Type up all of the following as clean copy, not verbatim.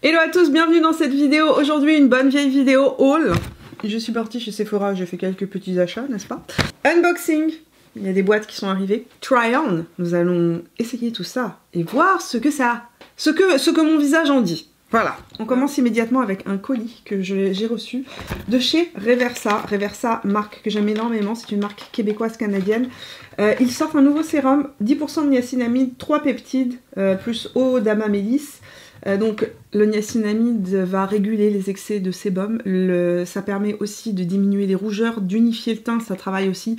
Hello à tous, bienvenue dans cette vidéo. Aujourd'hui une bonne vieille vidéo haul. Je suis partie chez Sephora, j'ai fait quelques petits achats, n'est-ce pas? Unboxing, il y a des boîtes qui sont arrivées. Try on, nous allons essayer tout ça et voir ce que mon visage en dit. Voilà, on commence immédiatement avec un colis que j'ai reçu de chez Reversa. Reversa, marque que j'aime énormément, c'est une marque québécoise-canadienne. Ils sortent un nouveau sérum, 10% de niacinamide, 3 peptides, plus eau d'amamélis. Donc le niacinamide va réguler les excès de sébum, ça permet aussi de diminuer les rougeurs, d'unifier le teint, ça travaille aussi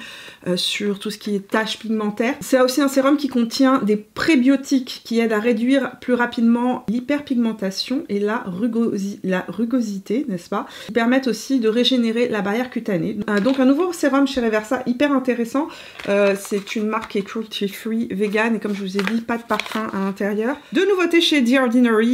sur tout ce qui est taches pigmentaires. C'est aussi un sérum qui contient des prébiotiques qui aident à réduire plus rapidement l'hyperpigmentation et la rugosité, n'est-ce pas? Qui permettent aussi de régénérer la barrière cutanée. Donc un nouveau sérum chez Reversa, hyper intéressant. C'est une marque qui est cruelty free, vegan et comme je vous ai dit, pas de parfum à l'intérieur. De nouveautés chez The Ordinary.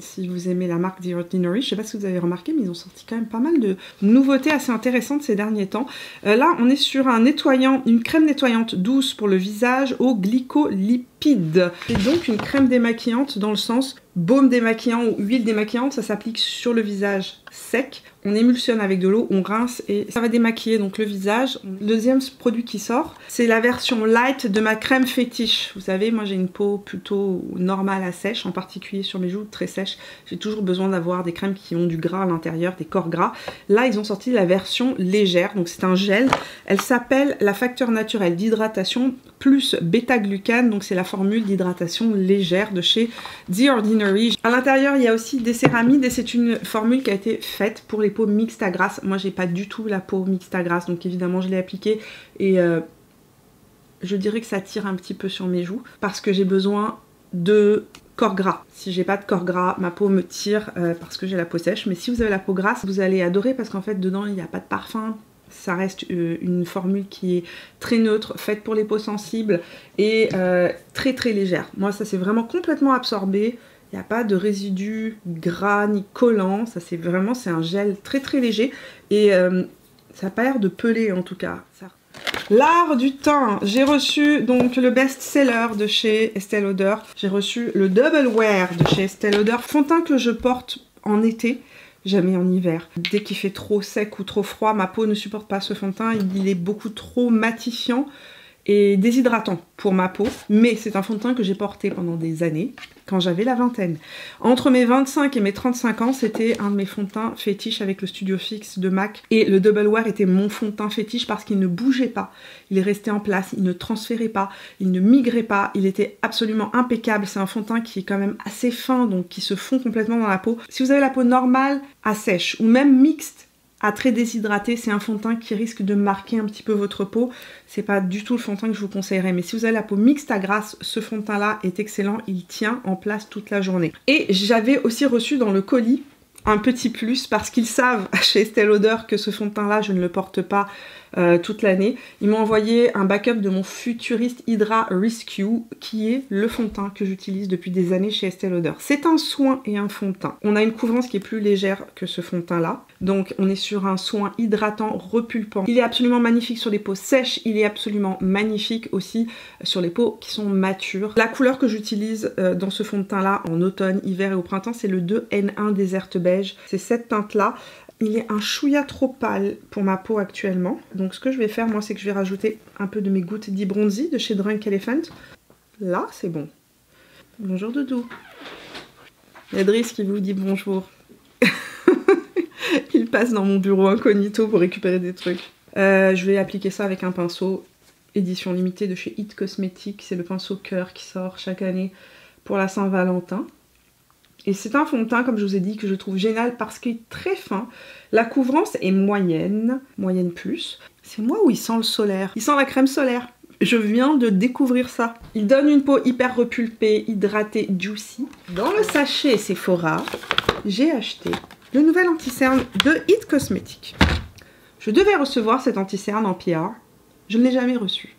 Si vous aimez la marque The Ordinary, je sais pas si vous avez remarqué, mais ils ont sorti quand même pas mal de nouveautés assez intéressantes ces derniers temps. Là, on est sur un nettoyant, une crème nettoyante douce pour le visage au glycolipide. C'est donc une crème démaquillante dans le sens baume démaquillant ou huile démaquillante, ça s'applique sur le visage sec. On émulsionne avec de l'eau, on rince et ça va démaquiller donc le visage. Le deuxième produit qui sort, c'est la version light de ma crème fétiche. Vous savez, moi j'ai une peau plutôt normale à sèche, en particulier sur mes joues très sèches. J'ai toujours besoin d'avoir des crèmes qui ont du gras à l'intérieur, des corps gras. Là, ils ont sorti la version légère, donc c'est un gel. Elle s'appelle la facteur naturel d'hydratation plus bêta-glucane, donc c'est la formule d'hydratation légère de chez The Ordinary. À l'intérieur, il y a aussi des céramides et c'est une formule qui a été faite pour les peaux mixtes à grasse. Moi, j'ai pas du tout la peau mixte à grasse, donc évidemment, je l'ai appliquée et je dirais que ça tire un petit peu sur mes joues parce que j'ai besoin de corps gras. Si j'ai pas de corps gras, ma peau me tire parce que j'ai la peau sèche. Mais si vous avez la peau grasse, vous allez adorer parce qu'en fait, dedans, il n'y a pas de parfum. Ça reste une formule qui est très neutre, faite pour les peaux sensibles et très très légère. Moi, ça s'est vraiment complètement absorbé. Il n'y a pas de résidus gras ni collants. Ça c'est vraiment, c'est un gel très très léger et ça n'a pas l'air de peler en tout cas. L'art du teint, j'ai reçu donc le best-seller de chez Estée Lauder. J'ai reçu le Double Wear de chez Estée Lauder. Fond de teint que je porte en été. Jamais en hiver. Dès qu'il fait trop sec ou trop froid, ma peau ne supporte pas ce fond de teint. Il est beaucoup trop matifiant et déshydratant pour ma peau. Mais c'est un fond de teint que j'ai porté pendant des années, quand j'avais la vingtaine. Entre mes 25 et mes 35 ans, c'était un de mes fonds de teint fétiches avec le Studio Fix de MAC. Et le Double Wear était mon fond de teint fétiche parce qu'il ne bougeait pas. Il est resté en place, il ne transférait pas, il ne migrait pas. Il était absolument impeccable. C'est un fond de teint qui est quand même assez fin, donc qui se fond complètement dans la peau. Si vous avez la peau normale à sèche ou même mixte, à très déshydraté, c'est un fond de teint qui risque de marquer un petit peu votre peau. C'est pas du tout le fond de teint que je vous conseillerais. Mais si vous avez la peau mixte à grasse, ce fond de teint là est excellent. Il tient en place toute la journée. Et j'avais aussi reçu dans le colis un petit plus parce qu'ils savent chez Estée Lauder que ce fond de teint là, je ne le porte pas toute l'année. Ils m'ont envoyé un backup de mon Futurist Hydra Rescue qui est le fond de teint que j'utilise depuis des années chez Estée Lauder. C'est un soin et un fond de teint. On a une couvrance qui est plus légère que ce fond de teint là. Donc on est sur un soin hydratant, repulpant. Il est absolument magnifique sur les peaux sèches, il est absolument magnifique aussi sur les peaux qui sont matures. La couleur que j'utilise dans ce fond de teint là en automne, hiver et au printemps, c'est le 2N1 Desert Beige. C'est cette teinte là. Il est un chouïa trop pâle pour ma peau actuellement. Donc ce que je vais faire moi, c'est que je vais rajouter un peu de mes gouttes d'e-bronzy de chez Drunk Elephant. Là, c'est bon. Bonjour Doudou. Il y a Driss qui vous dit bonjour. Il passe dans mon bureau incognito pour récupérer des trucs. Je vais appliquer ça avec un pinceau édition limitée de chez It Cosmetics. C'est le pinceau cœur qui sort chaque année pour la Saint-Valentin. Et c'est un fond de teint, comme je vous ai dit, que je trouve génial parce qu'il est très fin. La couvrance est moyenne, moyenne plus. C'est moi ou il sent le solaire? Il sent la crème solaire. Je viens de découvrir ça. Il donne une peau hyper repulpée, hydratée, juicy. Dans le sachet Sephora, j'ai acheté le nouvel anti-cerne de It Cosmetics. Je devais recevoir cet anti-cerne en PR. Je ne l'ai jamais reçu.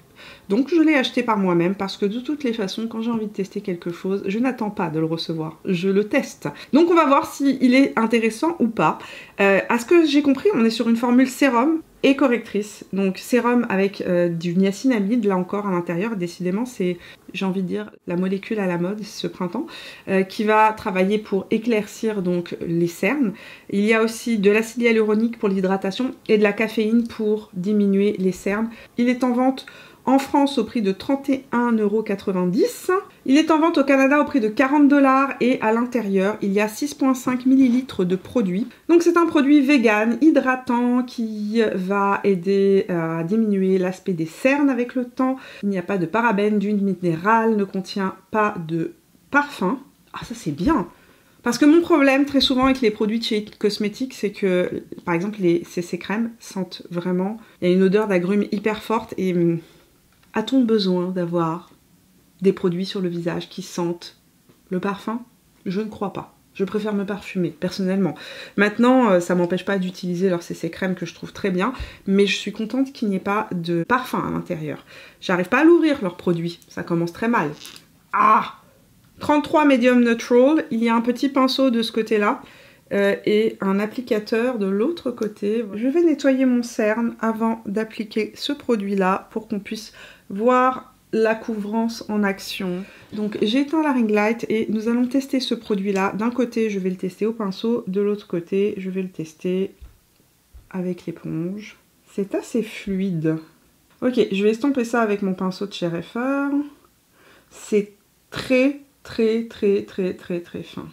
Donc je l'ai acheté par moi-même parce que de toutes les façons, quand j'ai envie de tester quelque chose, je n'attends pas de le recevoir, je le teste. Donc on va voir s'il est intéressant ou pas. À ce que j'ai compris, on est sur une formule sérum et correctrice. Donc sérum avec du niacinamide, là encore à l'intérieur. Décidément, c'est, j'ai envie de dire, la molécule à la mode ce printemps, qui va travailler pour éclaircir donc les cernes. Il y a aussi de l'acide hyaluronique pour l'hydratation et de la caféine pour diminuer les cernes. Il est en vente en France au prix de 31,90 €. Il est en vente au Canada au prix de 40 $ et à l'intérieur, il y a 6,5 ml de produit. Donc c'est un produit vegan, hydratant, qui va aider à diminuer l'aspect des cernes avec le temps. Il n'y a pas de parabènes, d'huile minérale, ne contient pas de parfum. Ah, ça c'est bien! Parce que mon problème très souvent avec les produits de chez It Cosmetics, c'est que par exemple les CC crèmes sentent vraiment, il y a une odeur d'agrumes hyper forte et a-t-on besoin d'avoir des produits sur le visage qui sentent le parfum? Je ne crois pas. Je préfère me parfumer, personnellement. Maintenant, ça m'empêche pas d'utiliser leur CC crème que je trouve très bien, mais je suis contente qu'il n'y ait pas de parfum à l'intérieur. J'arrive pas à l'ouvrir, leurs produits. Ça commence très mal. Ah! 33 Medium Neutral. Il y a un petit pinceau de ce côté-là. Et un applicateur de l'autre côté. Je vais nettoyer mon cerne avant d'appliquer ce produit-là pour qu'on puisse voir la couvrance en action. Donc j'ai éteint la ring light et nous allons tester ce produit-là. D'un côté, je vais le tester au pinceau. De l'autre côté, je vais le tester avec l'éponge. C'est assez fluide. Ok, je vais estomper ça avec mon pinceau de chez Reifer. C'est très fin.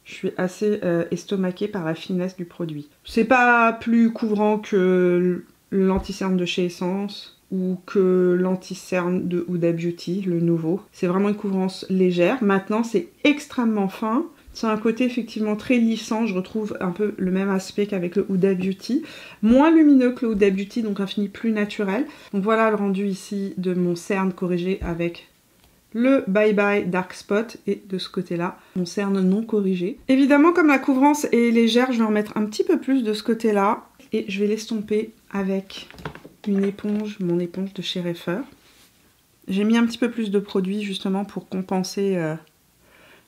Je suis assez estomaquée par la finesse du produit. C'est pas plus couvrant que l'anti-cerne de chez Essence ou que l'anti-cerne de Huda Beauty, le nouveau. C'est vraiment une couvrance légère. Maintenant, c'est extrêmement fin. C'est un côté effectivement très lissant. Je retrouve un peu le même aspect qu'avec le Huda Beauty. Moins lumineux que le Huda Beauty, donc un fini plus naturel. Donc voilà le rendu ici de mon cerne corrigé avec le Bye Bye Dark Spot et de ce côté-là, mon cerne non corrigé. Évidemment, comme la couvrance est légère, je vais en mettre un petit peu plus de ce côté-là et je vais l'estomper avec une éponge, mon éponge de chez Reifer. J'ai mis un petit peu plus de produit justement pour compenser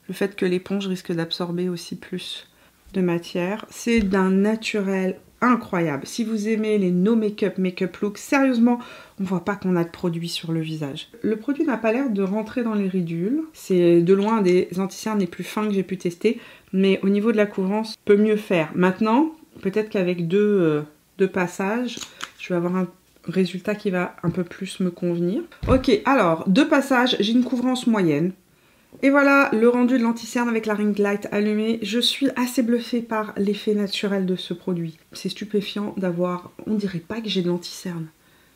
le fait que l'éponge risque d'absorber aussi plus de matière. C'est d'un naturel incroyable. Si vous aimez les no make-up, make-up look, sérieusement, on voit pas qu'on a de produit sur le visage. Le produit n'a pas l'air de rentrer dans les ridules. C'est de loin des anti-cernes les plus fins que j'ai pu tester, mais au niveau de la couvrance, peut mieux faire. Maintenant, peut-être qu'avec deux passages, je vais avoir un résultat qui va un peu plus me convenir. Ok, alors, 2 passages, j'ai une couvrance moyenne. Et voilà le rendu de l'anti-cerne avec la ring light allumée. Je suis assez bluffée par l'effet naturel de ce produit. C'est stupéfiant d'avoir... On dirait pas que j'ai de l'anti-cerne.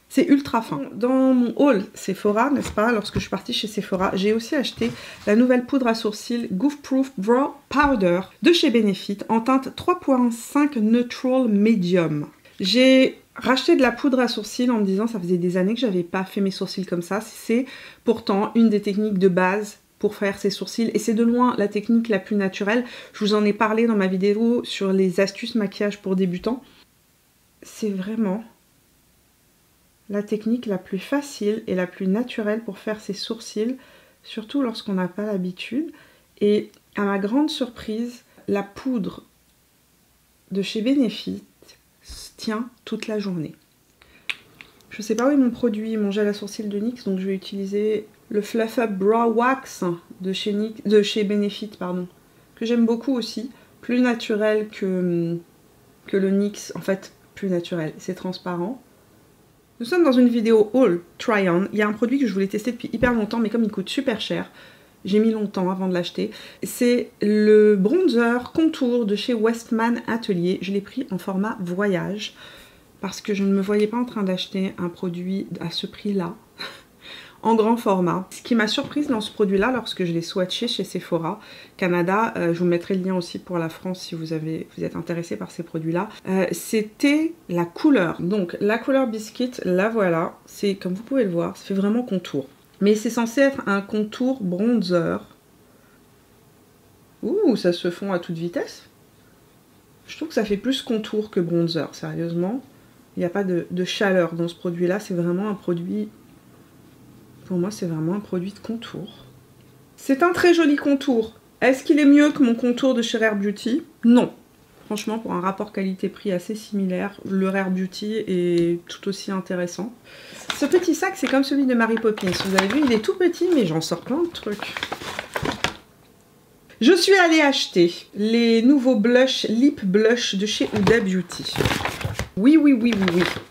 C'est ultra fin. Dans mon haul Sephora, n'est-ce pas, lorsque je suis partie chez Sephora, j'ai aussi acheté la nouvelle poudre à sourcils Goof Proof Brow Powder de chez Benefit en teinte 3.5 Neutral Medium. J'ai racheté de la poudre à sourcils en me disant ça faisait des années que j'avais pas fait mes sourcils comme ça. C'est pourtant une des techniques de base pour faire ses sourcils et c'est de loin la technique la plus naturelle. Je vous en ai parlé dans ma vidéo sur les astuces maquillage pour débutants. C'est vraiment la technique la plus facile et la plus naturelle pour faire ses sourcils, surtout lorsqu'on n'a pas l'habitude. Et à ma grande surprise, la poudre de chez Benefit tient toute la journée. Je sais pas où est mon produit, mon gel à sourcils de NYX, donc je vais utiliser le Fluff Up Brow Wax de chez Benefit, pardon, que j'aime beaucoup aussi, plus naturel que le NYX, en fait plus naturel, c'est transparent. Nous sommes dans une vidéo haul try on. Il y a un produit que je voulais tester depuis hyper longtemps, mais comme il coûte super cher, j'ai mis longtemps avant de l'acheter. C'est le bronzer contour de chez Westman Atelier. Je l'ai pris en format voyage parce que je ne me voyais pas en train d'acheter un produit à ce prix-là en grand format. Ce qui m'a surprise dans ce produit-là, lorsque je l'ai swatché chez Sephora Canada, je vous mettrai le lien aussi pour la France si vous êtes intéressé par ces produits-là, c'était la couleur. Donc la couleur biscuit, la voilà, c'est comme vous pouvez le voir, ça fait vraiment contour. Mais c'est censé être un contour bronzer. Ouh, ça se fond à toute vitesse. Je trouve que ça fait plus contour que bronzer, sérieusement. Il n'y a pas de chaleur dans ce produit-là, c'est vraiment un produit... Pour moi, c'est vraiment un produit de contour. C'est un très joli contour. Est-ce qu'il est mieux que mon contour de chez Rare Beauty? Non. Franchement, pour un rapport qualité-prix assez similaire, le Rare Beauty est tout aussi intéressant. Ce petit sac, c'est comme celui de Mary Poppins. Vous avez vu, il est tout petit, mais j'en sors plein de trucs. Je suis allée acheter les nouveaux blush, lip blush de chez Huda Beauty. Oui.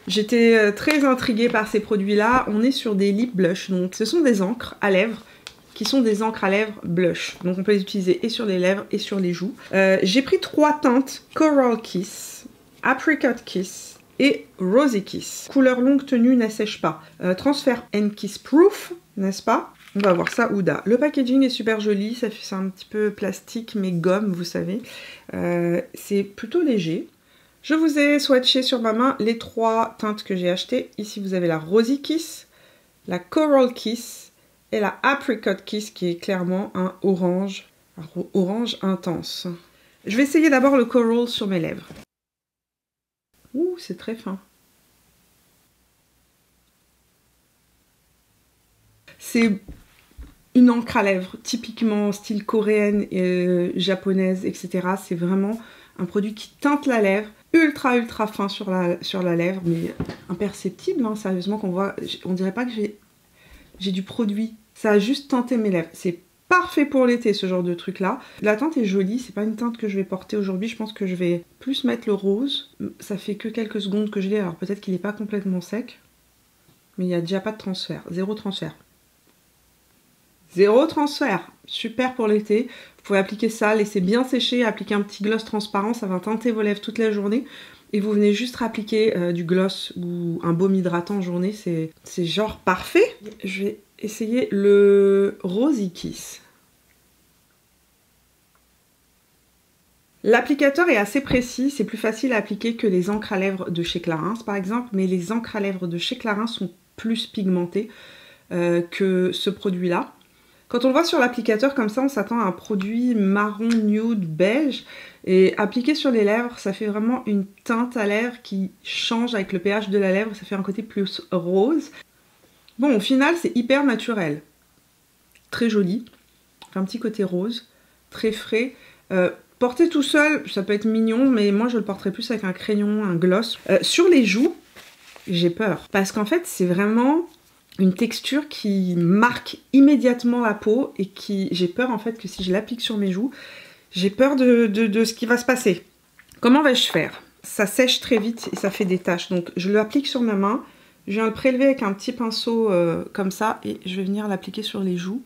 J'étais très intriguée par ces produits-là. On est sur des lip blush, donc ce sont des encres à lèvres qui sont des encres à lèvres blush. Donc on peut les utiliser et sur les lèvres et sur les joues. J'ai pris 3 teintes, Coral Kiss, Apricot Kiss et Rosy Kiss. Couleur longue tenue, n'assèche pas. Transfert and Kiss Proof, n'est-ce pas? On va voir ça, Huda. Le packaging est super joli, c'est un petit peu plastique mais gomme, vous savez. C'est plutôt léger. Je vous ai swatché sur ma main les 3 teintes que j'ai achetées. Ici vous avez la Rosy Kiss, la Coral Kiss et la Apricot Kiss qui est clairement un orange intense. Je vais essayer d'abord le Coral sur mes lèvres. Ouh, c'est très fin. C'est une encre à lèvres, typiquement style coréenne, japonaise, etc. C'est vraiment un produit qui teinte la lèvre, ultra fin sur la lèvre, mais imperceptible, hein, sérieusement, qu'on voit. On dirait pas que j'ai du produit. Ça a juste teinté mes lèvres. C'est parfait pour l'été, ce genre de truc-là. La teinte est jolie, c'est pas une teinte que je vais porter aujourd'hui. Je pense que je vais plus mettre le rose. Ça fait que quelques secondes que je l'ai, alors peut-être qu'il n'est pas complètement sec. Mais il n'y a déjà pas de transfert, 0 transfert. 0 transfert, super pour l'été. Vous pouvez appliquer ça, laisser bien sécher, appliquer un petit gloss transparent, ça va teinter vos lèvres toute la journée. Et vous venez juste appliquer du gloss ou un baume hydratant en journée, c'est genre parfait. Je vais essayer le Rosy Kiss. L'applicateur est assez précis, c'est plus facile à appliquer que les encres à lèvres de chez Clarins par exemple, mais les encres à lèvres de chez Clarins sont plus pigmentées que ce produit-là. Quand on le voit sur l'applicateur comme ça, on s'attend à un produit marron, nude, beige. Et appliqué sur les lèvres, ça fait vraiment une teinte à lèvres qui change avec le pH de la lèvre. Ça fait un côté plus rose. Bon, au final, c'est hyper naturel. Très joli. Enfin, un petit côté rose. Très frais. Porter tout seul, ça peut être mignon, mais moi, je le porterais plus avec un crayon, un gloss. Sur les joues, j'ai peur. Parce qu'en fait, c'est vraiment une texture qui marque immédiatement la peau et qui, j'ai peur en fait que si je l'applique sur mes joues, j'ai peur de ce qui va se passer. Comment vais-je faire? Ça sèche très vite et ça fait des taches, donc je l'applique sur ma main, je viens le prélever avec un petit pinceau comme ça et je vais venir l'appliquer sur les joues.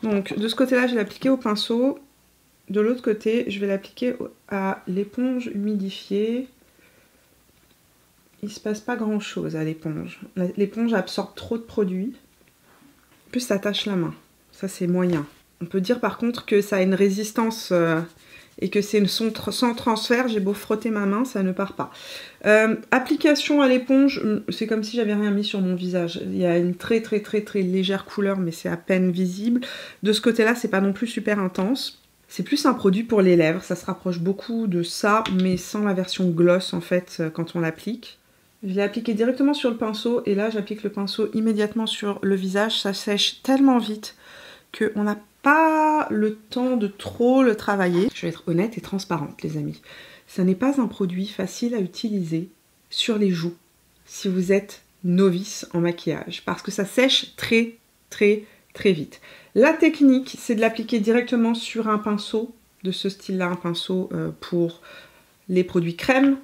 Donc de ce côté-là, je vais l'appliquer au pinceau, de l'autre côté, je vais l'appliquer à l'éponge humidifiée. Il se passe pas grand chose à l'éponge. L'éponge absorbe trop de produits. En plus, ça tâche la main. Ça, c'est moyen. On peut dire par contre que ça a une résistance et que c'est sans transfert. J'ai beau frotter ma main, ça ne part pas. Application à l'éponge, c'est comme si j'avais rien mis sur mon visage. Il y a une très légère couleur, mais c'est à peine visible. De ce côté-là, c'est pas non plus super intense. C'est plus un produit pour les lèvres. Ça se rapproche beaucoup de ça, mais sans la version gloss en fait quand on l'applique. Je l'ai appliqué directement sur le pinceau et là j'applique le pinceau immédiatement sur le visage. Ça sèche tellement vite qu'on n'a pas le temps de trop le travailler. Je vais être honnête et transparente les amis. Ça n'est pas un produit facile à utiliser sur les joues si vous êtes novice en maquillage parce que ça sèche très vite. La technique c'est de l'appliquer directement sur un pinceau de ce style là, un pinceau pour les produits crème.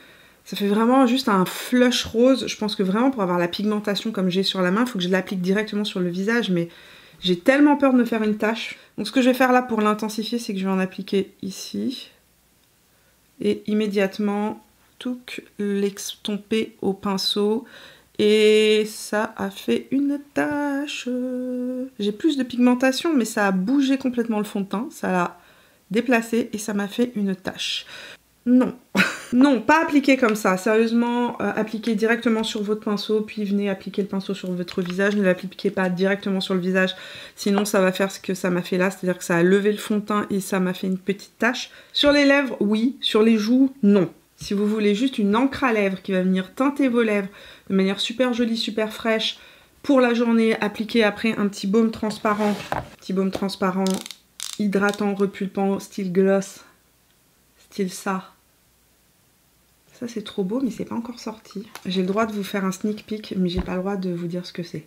Ça fait vraiment juste un flush rose. Je pense que vraiment pour avoir la pigmentation comme j'ai sur la main, il faut que je l'applique directement sur le visage. Mais j'ai tellement peur de me faire une tache. Donc ce que je vais faire là pour l'intensifier, c'est que je vais en appliquer ici. Et immédiatement, l'estomper au pinceau. Et ça a fait une tache. J'ai plus de pigmentation, mais ça a bougé complètement le fond de teint. Ça l'a déplacé et ça m'a fait une tache. Non, non, pas appliquer comme ça, sérieusement, appliquez directement sur votre pinceau, puis venez appliquer le pinceau sur votre visage, ne l'appliquez pas directement sur le visage, sinon ça va faire ce que ça m'a fait là, c'est-à-dire que ça a levé le fond de teint et ça m'a fait une petite tache. Sur les lèvres, oui, sur les joues, non. Si vous voulez juste une encre à lèvres qui va venir teinter vos lèvres de manière super jolie, super fraîche, pour la journée, appliquez après un petit baume transparent hydratant, repulpant, style gloss, style ça. Ça c'est trop beau mais c'est pas encore sorti. J'ai le droit de vous faire un sneak peek mais j'ai pas le droit de vous dire ce que c'est.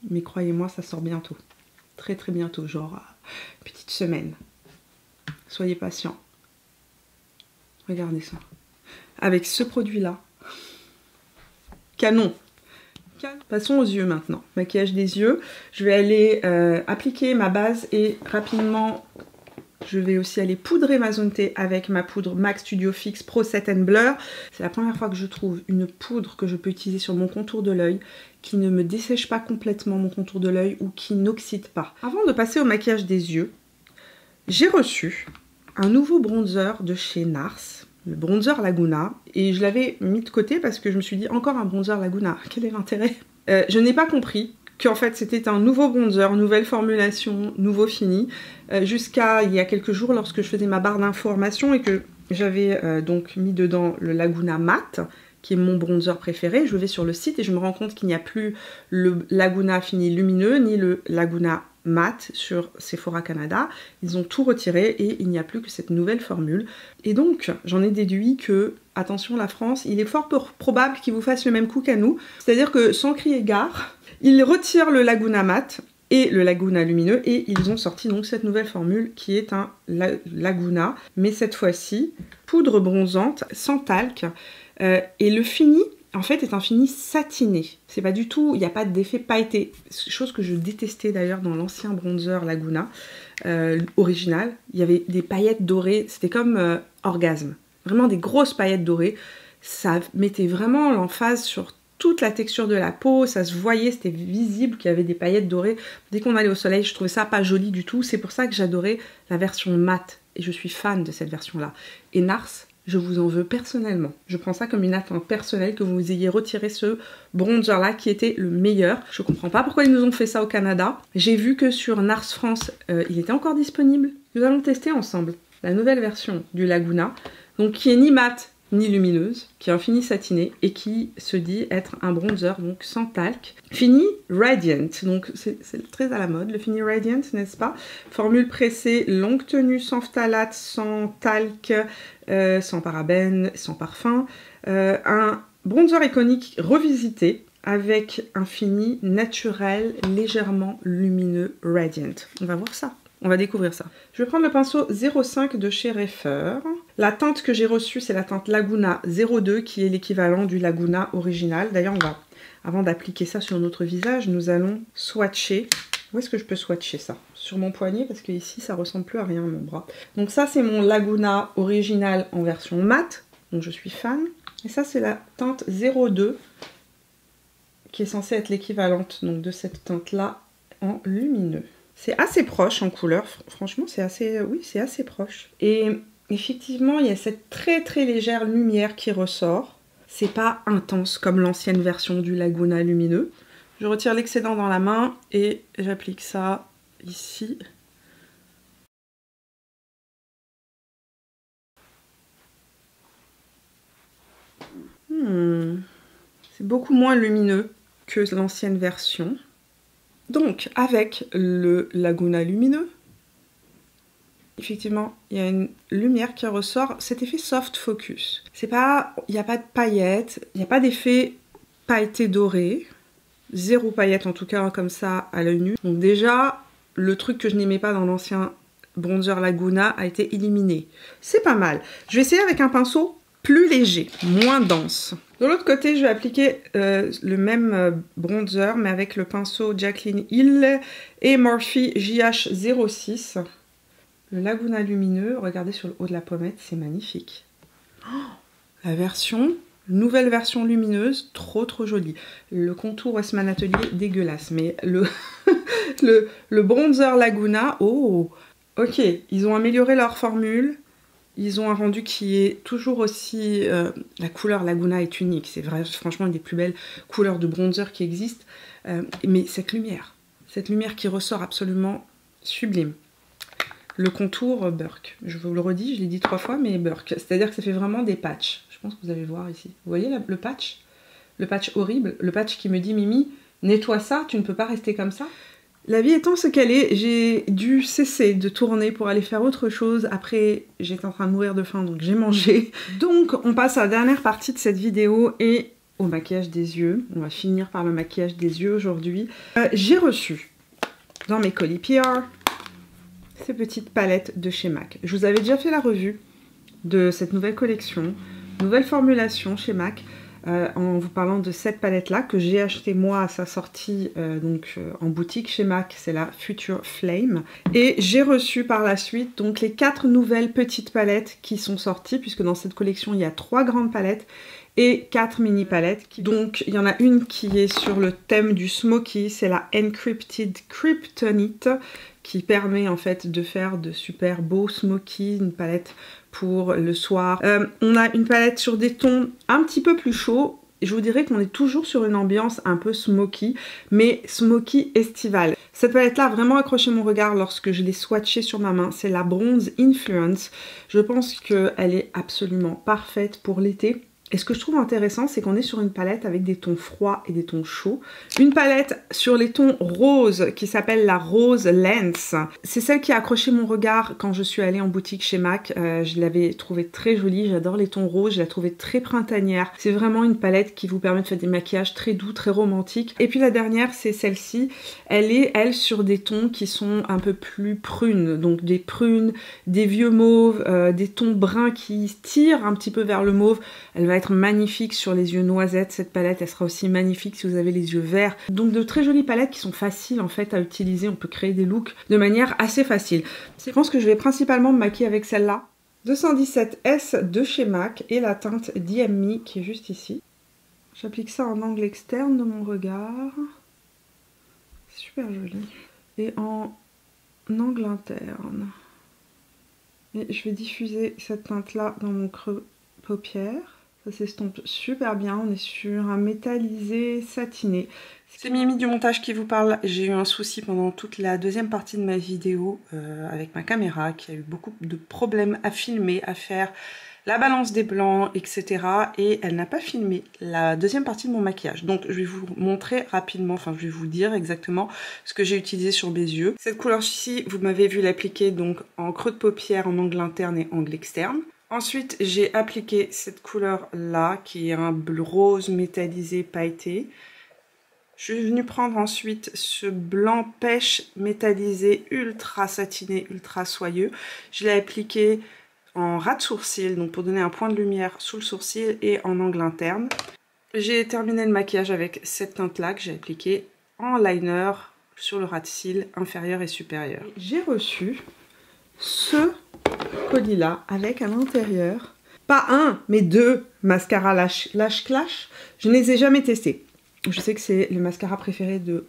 Mais croyez-moi ça sort bientôt. Très très bientôt, genre petite semaine. Soyez patients. Regardez ça. Avec ce produit là. Canon. Passons aux yeux maintenant. Maquillage des yeux. Je vais aller appliquer ma base et rapidement je vais aussi aller poudrer ma zone T avec ma poudre MAC Studio Fix Pro Set and Blur. C'est la première fois que je trouve une poudre que je peux utiliser sur mon contour de l'œil qui ne me dessèche pas complètement mon contour de l'œil ou qui n'oxyde pas. Avant de passer au maquillage des yeux, j'ai reçu un nouveau bronzer de chez NARS, le bronzer Laguna, et je l'avais mis de côté parce que je me suis dit encore un bronzer Laguna, quel est l'intérêt? Je n'ai pas compris qu'en fait c'était un nouveau bronzer, nouvelle formulation, nouveau fini, jusqu'à il y a quelques jours lorsque je faisais ma barre d'information et que j'avais donc mis dedans le Laguna Matte, qui est mon bronzer préféré. Je vais sur le site et je me rends compte qu'il n'y a plus le Laguna Fini Lumineux ni le Laguna Matte sur Sephora Canada. Ils ont tout retiré et il n'y a plus que cette nouvelle formule. Et donc j'en ai déduit que, attention la France, il est fort probable qu'ils vous fassent le même coup qu'à nous. C'est-à-dire que sans crier gare, ils retirent le Laguna Matte et le Laguna Lumineux et ils ont sorti donc cette nouvelle formule qui est un Laguna, mais cette fois-ci poudre bronzante sans talc. Et le fini, en fait, est un fini satiné. C'est pas du tout, il n'y a pas d'effet pailleté. Chose que je détestais d'ailleurs dans l'ancien bronzer Laguna original. Il y avait des paillettes dorées, c'était comme Orgasme. Vraiment des grosses paillettes dorées. Ça mettait vraiment l'emphase sur toute la texture de la peau, ça se voyait, c'était visible qu'il y avait des paillettes dorées. Dès qu'on allait au soleil, je trouvais ça pas joli du tout. C'est pour ça que j'adorais la version mate. Et je suis fan de cette version-là. Et NARS, je vous en veux personnellement. Je prends ça comme une attente personnelle que vous ayez retiré ce bronzer-là qui était le meilleur. Je comprends pas pourquoi ils nous ont fait ça au Canada. J'ai vu que sur NARS France, il était encore disponible. Nous allons tester ensemble la nouvelle version du Laguna, donc qui est ni mat ni lumineuse, qui est un fini satiné et qui se dit être un bronzer donc sans talc. Fini Radiant, donc c'est très à la mode le fini Radiant, n'est-ce pas? Formule pressée, longue tenue, sans phtalate, sans talc, sans parabènes, sans parfum. Un bronzer iconique revisité avec un fini naturel, légèrement lumineux, Radiant. On va voir ça. On va découvrir ça. Je vais prendre le pinceau 05 de chez Refer. La teinte que j'ai reçue, c'est la teinte Laguna 02, qui est l'équivalent du Laguna original. D'ailleurs, avant d'appliquer ça sur notre visage, nous allons swatcher. Où est-ce que je peux swatcher ça? Sur mon poignet, parce que ici, ça ressemble plus à rien, mon bras. Donc ça, c'est mon Laguna original en version mat. Donc je suis fan. Et ça, c'est la teinte 02, qui est censée être l'équivalente de cette teinte-là en lumineux. C'est assez proche en couleur, franchement c'est assez, oui, c'est assez proche. Et effectivement il y a cette très très légère lumière qui ressort. C'est pas intense comme l'ancienne version du Laguna lumineux. Je retire l'excédent dans la main et j'applique ça ici. C'est beaucoup moins lumineux que l'ancienne version. Donc, avec le Laguna lumineux, effectivement, il y a une lumière qui ressort, cet effet soft focus. C'est pas, il n'y a pas de paillettes, il n'y a pas d'effet pailleté doré, zéro paillette en tout cas comme ça à l'œil nu. Donc déjà, le truc que je n'aimais pas dans l'ancien bronzer Laguna a été éliminé. C'est pas mal. Je vais essayer avec un pinceau plus léger, moins dense. De l'autre côté, je vais appliquer le même bronzer, mais avec le pinceau Jaclyn Hill et Morphe JH06. Le Laguna lumineux, regardez sur le haut de la pommette, c'est magnifique. Oh, la version, nouvelle version lumineuse, trop jolie. Le contour Westman Atelier, dégueulasse, mais le bronzer Laguna, oh, ok, ils ont amélioré leur formule. Ils ont un rendu qui est toujours aussi... la couleur Laguna est unique. C'est franchement une des plus belles couleurs de bronzer qui existent. Mais cette lumière qui ressort absolument sublime. Le contour Burke. Je vous le redis, je l'ai dit 3 fois, mais Burke. C'est-à-dire que ça fait vraiment des patchs. Je pense que vous allez voir ici. Vous voyez le patch? Le patch horrible. Le patch qui me dit, Mimi, nettoie ça, tu ne peux pas rester comme ça. La vie étant ce qu'elle est, j'ai dû cesser de tourner pour aller faire autre chose. Après, j'étais en train de mourir de faim, donc j'ai mangé. Donc, on passe à la dernière partie de cette vidéo et au maquillage des yeux. On va finir par le maquillage des yeux aujourd'hui. J'ai reçu dans mes colis PR ces petites palettes de chez MAC. Je vous avais déjà fait la revue de cette nouvelle collection, nouvelle formulation chez MAC, en vous parlant de cette palette là que j'ai acheté moi à sa sortie en boutique chez MAC. C'est la Future Flame, et j'ai reçu par la suite donc les 4 nouvelles petites palettes qui sont sorties, puisque dans cette collection il y a 3 grandes palettes et 4 mini palettes. Donc il y en a une qui est sur le thème du smoky, c'est la Encrypted Kryptonite, qui permet en fait de faire de super beaux smoky, une palette pour le soir. On a une palette sur des tons un petit peu plus chauds. Je vous dirais qu'on est toujours sur une ambiance un peu smoky, mais smoky estival. Cette palette là a vraiment accroché mon regard lorsque je l'ai swatchée sur ma main. C'est la Bronze Influence. Je pense qu'elle est absolument parfaite pour l'été. Et ce que je trouve intéressant, c'est qu'on est sur une palette avec des tons froids et des tons chauds. Une palette sur les tons roses qui s'appelle la Rose Lens. C'est celle qui a accroché mon regard quand je suis allée en boutique chez MAC. Je l'avais trouvée très jolie, j'adore les tons roses, je la trouvais très printanière. C'est vraiment une palette qui vous permet de faire des maquillages très doux, très romantiques. Et puis la dernière, c'est celle-ci. Elle est, elle, sur des tons qui sont un peu plus prunes. Donc des prunes, des vieux mauves, des tons bruns qui tirent un petit peu vers le mauve. Elle va être magnifique sur les yeux noisettes, cette palette. Elle sera aussi magnifique si vous avez les yeux verts. Donc de très jolies palettes qui sont faciles en fait à utiliser. On peut créer des looks de manière assez facile. Je pense que je vais principalement me maquiller avec celle-là. 217S de chez MAC et la teinte DM Me qui est juste ici. J'applique ça en angle externe de mon regard. Super joli. Et en angle interne. Et je vais diffuser cette teinte-là dans mon creux paupière. Ça s'estompe super bien, on est sur un métallisé satiné. C'est Mimi du montage qui vous parle. J'ai eu un souci pendant toute la deuxième partie de ma vidéo avec ma caméra, qui a eu beaucoup de problèmes à filmer, à faire la balance des blancs, etc. Et elle n'a pas filmé la deuxième partie de mon maquillage. Donc je vais vous montrer rapidement, enfin je vais vous dire exactement ce que j'ai utilisé sur mes yeux. Cette couleur-ci, vous m'avez vu l'appliquer donc en creux de paupière, en angle interne et angle externe. Ensuite, j'ai appliqué cette couleur-là, qui est un bleu rose métallisé pailleté. Je suis venue prendre ensuite ce blanc pêche métallisé ultra satiné, ultra soyeux. Je l'ai appliqué en ras de sourcil, donc pour donner un point de lumière sous le sourcil et en angle interne. J'ai terminé le maquillage avec cette teinte-là que j'ai appliquée en liner sur le ras de cils inférieur et supérieur. J'ai reçu ce colis là avec à l'intérieur pas un mais 2 mascaras Lash Clash. Je ne les ai jamais testés. Je sais que c'est le mascara préféré de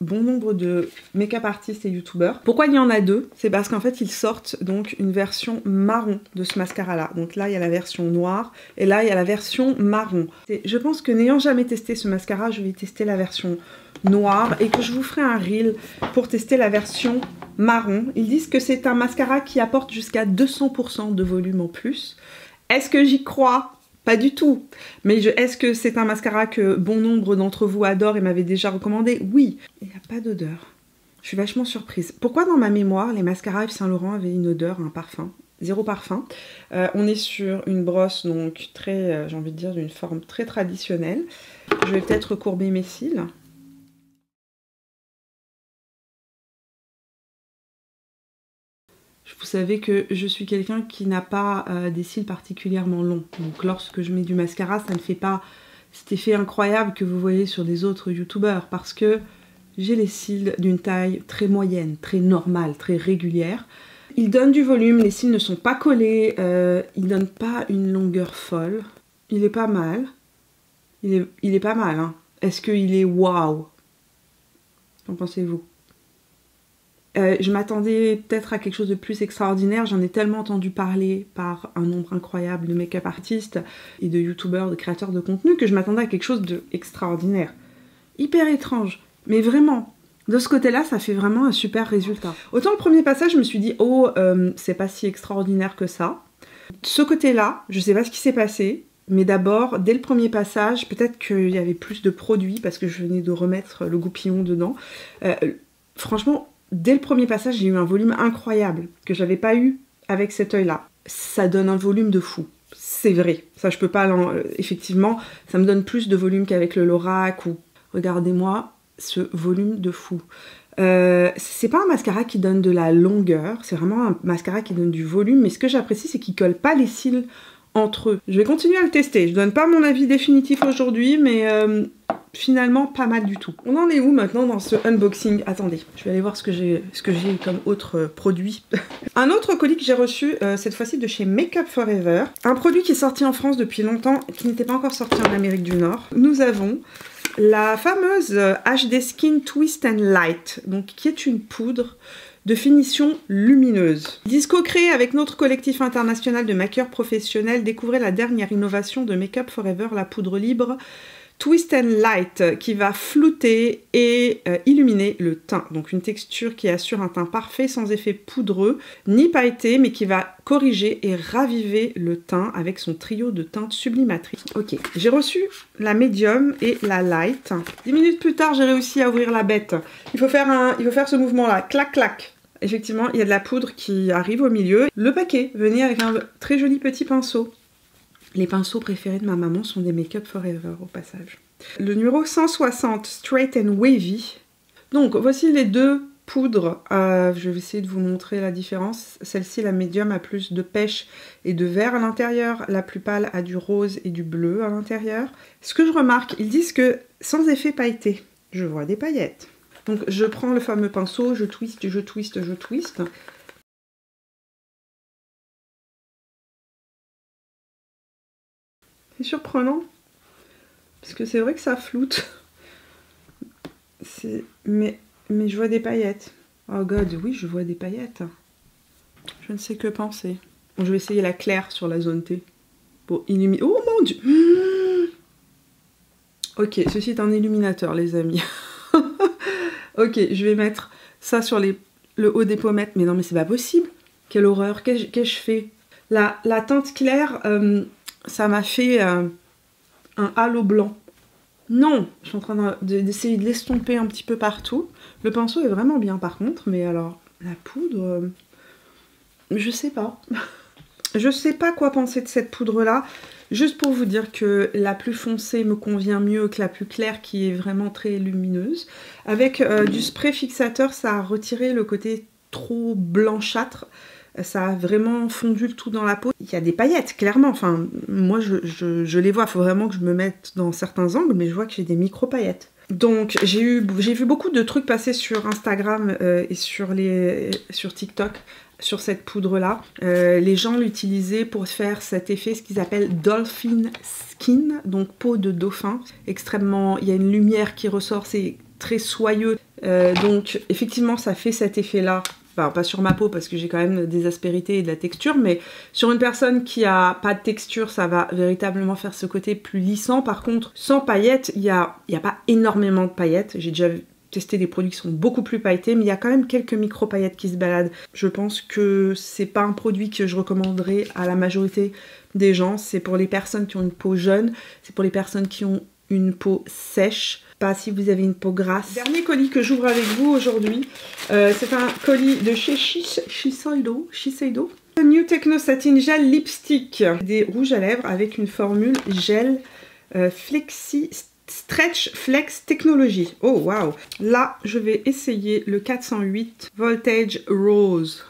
bon nombre de make-up artistes et youtubeurs. Pourquoi il y en a 2? C'est parce qu'en fait ils sortent donc une version marron de ce mascara là. Donc là il y a la version noire et là il y a la version marron. Et je pense que n'ayant jamais testé ce mascara, je vais tester la version noire et que je vous ferai un reel pour tester la version marron. Ils disent que c'est un mascara qui apporte jusqu'à 200% de volume en plus. Est-ce que j'y crois? Pas du tout. Mais est-ce que c'est un mascara que bon nombre d'entre vous adorent et m'avaient déjà recommandé? Oui. Il n'y a pas d'odeur. Je suis vachement surprise. Pourquoi dans ma mémoire, les mascaras Yves Saint Laurent avaient une odeur, un parfum? Zéro parfum. On est sur une brosse donc très, j'ai envie de dire, d'une forme très traditionnelle. Je vais peut-être courber mes cils. Vous savez que je suis quelqu'un qui n'a pas des cils particulièrement longs. Donc lorsque je mets du mascara, ça ne fait pas cet effet incroyable que vous voyez sur des autres youtubeurs. Parce que j'ai les cils d'une taille très moyenne, très normale, très régulière. Ils donnent du volume, les cils ne sont pas collés, ils ne donnent pas une longueur folle. Il est pas mal. Il est pas mal, hein. Est-ce qu'il est waouh? Qu'en pensez-vous? Je m'attendais peut-être à quelque chose de plus extraordinaire. J'en ai tellement entendu parler par un nombre incroyable de make-up artistes et de youtubeurs, de créateurs de contenu que je m'attendais à quelque chose d'extraordinaire. Hyper étrange, mais vraiment, de ce côté-là, ça fait vraiment un super résultat. Autant le premier passage, je me suis dit, oh, c'est pas si extraordinaire que ça. Ce côté-là, je sais pas ce qui s'est passé, mais d'abord, dès le premier passage, peut-être qu'il y avait plus de produits parce que je venais de remettre le goupillon dedans. franchement, dès le premier passage, j'ai eu un volume incroyable que j'avais pas eu avec cet œil-là. Ça donne un volume de fou. C'est vrai. Ça, je peux pas... effectivement, ça me donne plus de volume qu'avec le Lorac ou... Regardez-moi ce volume de fou. C'est pas un mascara qui donne de la longueur, c'est vraiment un mascara qui donne du volume, mais ce que j'apprécie, c'est qu'il colle pas les cils entre eux. Je vais continuer à le tester. Je donne pas mon avis définitif aujourd'hui, mais finalement pas mal du tout. On en est où maintenant dans ce unboxing? Attendez, je vais aller voir ce que j'ai comme autre produit. Un autre colis que j'ai reçu cette fois-ci de chez Make Up For Ever. Un produit qui est sorti en France depuis longtemps, qui n'était pas encore sorti en Amérique du Nord. Nous avons la fameuse HD Skin Twist and Light, donc qui est une poudre de finition lumineuse. Disco créé avec notre collectif international de maquilleurs professionnels, découvrez la dernière innovation de Make Up For Ever, la poudre libre Twist and Light, qui va flouter et illuminer le teint. Donc une texture qui assure un teint parfait, sans effet poudreux, ni pailleté, mais qui va corriger et raviver le teint avec son trio de teintes sublimatrices. Ok, j'ai reçu la médium et la light. 10 minutes plus tard, j'ai réussi à ouvrir la bête. Il faut faire ce mouvement-là, clac clac. Effectivement, il y a de la poudre qui arrive au milieu. Le paquet venait avec un très joli petit pinceau. Les pinceaux préférés de ma maman sont des Make Up For Ever au passage. Le numéro 160, Straight and Wavy. Donc voici les deux poudres. Je vais essayer de vous montrer la différence. Celle-ci, la médium, a plus de pêche et de vert à l'intérieur. La plus pâle a du rose et du bleu à l'intérieur. Ce que je remarque, ils disent que sans effet pailleté. Je vois des paillettes. Donc je prends le fameux pinceau, je twiste, je twiste, je twiste. C'est surprenant, parce que c'est vrai que ça floute. Mais je vois des paillettes. Oh god, oui, je vois des paillettes. Je ne sais que penser. Bon, je vais essayer la claire sur la zone T. Pour illuminer... Oh mon dieu! Ok, ceci est un illuminateur, les amis. Ok, je vais mettre ça sur le haut des pommettes. Mais non, mais c'est pas possible. Quelle horreur, qu'est-ce que je fais? La teinte claire... ça m'a fait un halo blanc. Non, je suis en train d'essayer de l'estomper un petit peu partout. Le pinceau est vraiment bien par contre, mais alors la poudre, je sais pas. Je sais pas quoi penser de cette poudre-là. Juste pour vous dire que la plus foncée me convient mieux que la plus claire qui est vraiment très lumineuse. Avec du spray fixateur, ça a retiré le côté trop blanchâtre. Ça a vraiment fondu le tout dans la peau. Il y a des paillettes, clairement. Enfin, moi, je les vois. Il faut vraiment que je me mette dans certains angles, mais je vois que j'ai des micro-paillettes. Donc, j'ai vu beaucoup de trucs passer sur Instagram et sur TikTok sur cette poudre-là. Les gens l'utilisaient pour faire cet effet, ce qu'ils appellent Dolphin Skin, donc peau de dauphin. Extrêmement... Il y a une lumière qui ressort, c'est très soyeux. Donc, effectivement, ça fait cet effet-là. Enfin, pas sur ma peau parce que j'ai quand même des aspérités et de la texture, mais sur une personne qui a pas de texture, ça va véritablement faire ce côté plus lissant. Par contre, sans paillettes, il y a pas énormément de paillettes. J'ai déjà testé des produits qui sont beaucoup plus pailletés, mais il y a quand même quelques micro-paillettes qui se baladent. Je pense que c'est pas un produit que je recommanderais à la majorité des gens. C'est pour les personnes qui ont une peau jeune, c'est pour les personnes qui ont une peau sèche, pas si vous avez une peau grasse. Dernier colis que j'ouvre avec vous aujourd'hui, c'est un colis de chez Shiseido. New Techno Satin Gel Lipstick. Des rouges à lèvres avec une formule gel Flexi Stretch Flex Technology. Oh waouh! Là, je vais essayer le 408 Voltage Rose.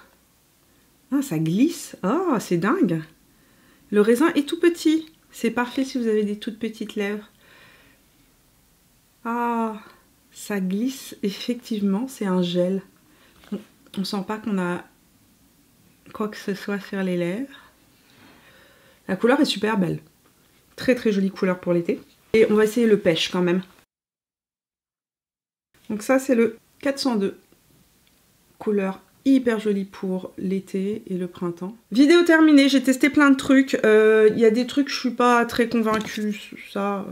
Ah, ça glisse. Oh, c'est dingue. Le raisin est tout petit. C'est parfait si vous avez des toutes petites lèvres. Ah, ça glisse, effectivement, c'est un gel. On sent pas qu'on a quoi que ce soit sur les lèvres. La couleur est super belle. Très très jolie couleur pour l'été. Et on va essayer le pêche quand même. Donc ça c'est le 402. Couleur hyper jolie pour l'été et le printemps. Vidéo terminée, j'ai testé plein de trucs. Il y a des trucs, je suis pas très convaincue. Ça.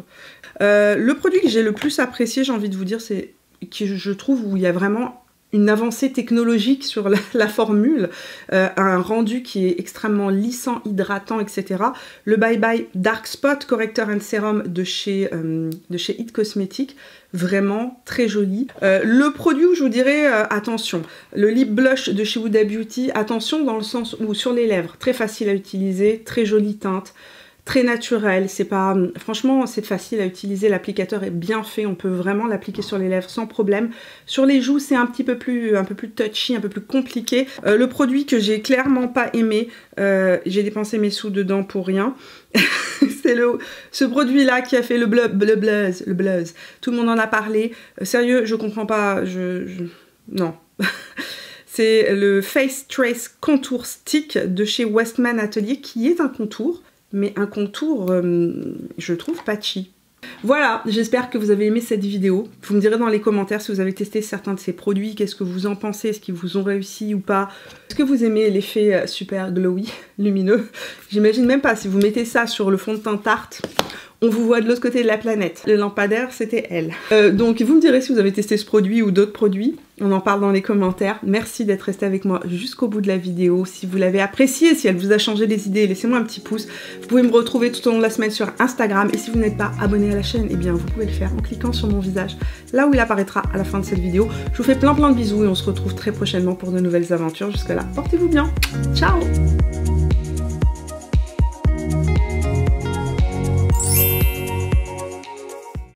Le produit que j'ai le plus apprécié, j'ai envie de vous dire, c'est que je trouve où il y a vraiment une avancée technologique sur la formule, un rendu qui est extrêmement lissant, hydratant, etc. Le Bye Bye Dark Spot Corrector and Serum de chez It Cosmetics, vraiment très joli. Le produit où je vous dirais attention, le lip blush de chez Huda Beauty, attention dans le sens où sur les lèvres, très facile à utiliser, très jolie teinte, très naturel, c'est pas... Franchement, c'est facile à utiliser, l'applicateur est bien fait, on peut vraiment l'appliquer sur les lèvres sans problème. Sur les joues, c'est un peu plus touchy, un peu plus compliqué. Le produit que j'ai clairement pas aimé, j'ai dépensé mes sous dedans pour rien. C'est ce produit-là qui a fait le buzz. Tout le monde en a parlé. Sérieux, je comprends pas, non. C'est le Face Trace Contour Stick de chez Westman Atelier, qui est un contour, mais un contour, je trouve, patchy. Voilà, j'espère que vous avez aimé cette vidéo. Vous me direz dans les commentaires si vous avez testé certains de ces produits, qu'est-ce que vous en pensez, est-ce qu'ils vous ont réussi ou pas. Est-ce que vous aimez l'effet super glowy, lumineux? J'imagine même pas, si vous mettez ça sur le fond de teint Tarte, on vous voit de l'autre côté de la planète. Le lampadaire, c'était elle. Donc vous me direz si vous avez testé ce produit ou d'autres produits. On en parle dans les commentaires. Merci d'être resté avec moi jusqu'au bout de la vidéo. Si vous l'avez appréciée, si elle vous a changé les idées, laissez-moi un petit pouce. Vous pouvez me retrouver tout au long de la semaine sur Instagram. Et si vous n'êtes pas abonné à la chaîne, eh bien vous pouvez le faire en cliquant sur mon visage, là où il apparaîtra à la fin de cette vidéo. Je vous fais plein de bisous et on se retrouve très prochainement pour de nouvelles aventures. Jusque là, portez-vous bien. Ciao!